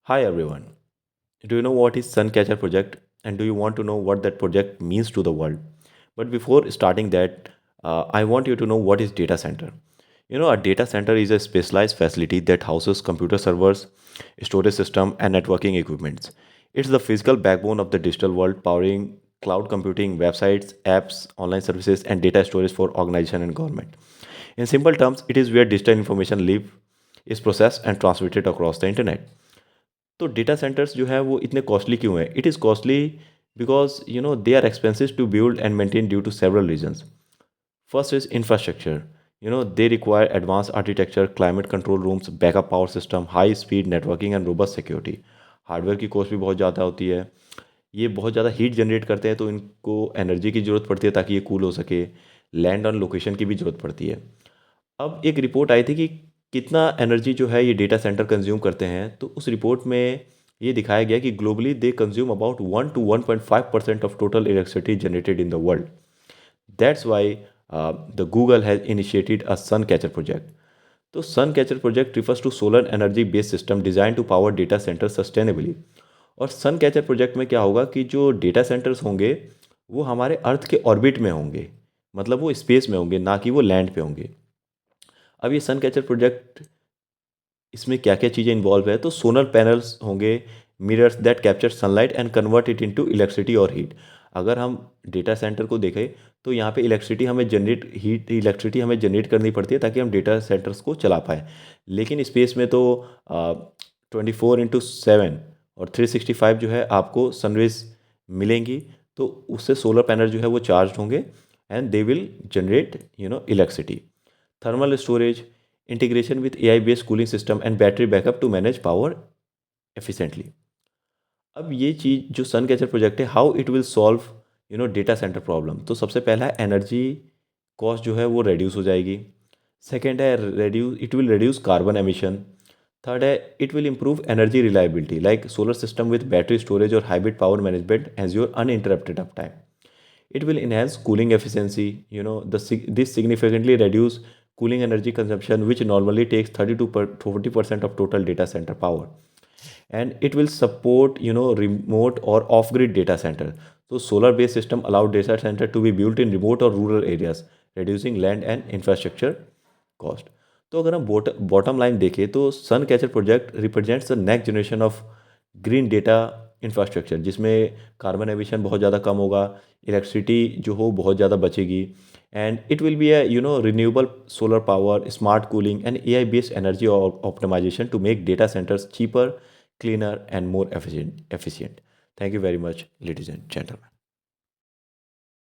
Hi everyone. Do you know what is Suncatcher project and do you want to know what that project means to the world? But before starting that, I want you to know what is data center. A data center is a specialized facility that houses computer servers, storage system and networking equipments. It's the physical backbone of the digital world powering cloud computing, websites, apps, online services and data storage for organization and government. In simple terms, it is where digital information live is processed and transmitted across the internet. तो data centres जो है वो इतने costly क्यों है? It is costly because they are expensive to build and maintain due to several reasons. First is infrastructure. They require advance architecture, climate control rooms, backup power system, high speed networking and robust security. Hardware की cost भी बहुत ज़्यादा होती है. ये बहुत ज़्यादा heat generate करते हैं तो इनको एनर्जी की ज़रूरत पड़ती है ताकि ये कूल हो सके. लैंड ऑन लोकेशन की भी ज़रूरत पड़ती है. अब एक रिपोर्ट आई थी कि कितना एनर्जी जो है ये डेटा सेंटर कंज्यूम करते हैं, तो उस रिपोर्ट में ये दिखाया गया कि globally they consume about 1 to 1.5% of total electricity generated in the world. That's why the Google has initiated a sun catcher project. तो sun catcher project refers to solar energy based system design to power data centre sustainably. और sun catcher project में क्या होगा कि जो data centres होंगे वो हमारे अर्थ के ऑर्बिट में होंगे, मतलब वो स्पेस में होंगे, ना कि वो लैंड पे होंगे. अब ये सन कैचर प्रोजेक्ट, इसमें क्या क्या चीज़ें इन्वॉल्व है, तो सोलर पैनल्स होंगे, mirrors that capture sunlight and convert it into electricity और हीट. अगर हम डेटा सेंटर को देखें तो यहाँ पे इलेक्ट्रिसिटी हमें जनरेट करनी पड़ती है ताकि हम डेटा सेंटर्स को चला पाएँ. लेकिन स्पेस में तो 24/7 और 365 जो है आपको सनरेज मिलेंगी. तो उससे सोलर पैनल जो है वो चार्ज होंगे and they will generate electricity. Thermal storage, integration with AI-based cooling system and battery backup to manage power efficiently. अब ये चीज़ जो सन कैचर प्रोजेक्ट है, how it will solve data centre problem. तो सबसे पहला है एनर्जी कॉस्ट जो है वो रिड्यूस हो जाएगी. सेकेंड है it will reduce carbon emission. Third है it will improve energy reliability like solar system with battery storage और hybrid power management ensure uninterrupted uptime. It will enhance cooling efficiency. This significantly reduce cooling energy consumption, which normally takes 30 to 40% of total data center power. And it will support remote or off-grid data center. So solar-based system allow data center to be built in remote or rural areas, reducing land and infrastructure cost. तो अगर हम bottom line देखें तो sun catcher project represents the next generation of green data infrastructure, जिसमें carbon emission बहुत ज़्यादा कम होगा, electricity जो हो बहुत ज़्यादा बचेगी, and it will be renewable solar power, smart cooling and AI based energy optimisation to make data centres cheaper, cleaner and more efficient. Thank you very much, ladies and gentlemen.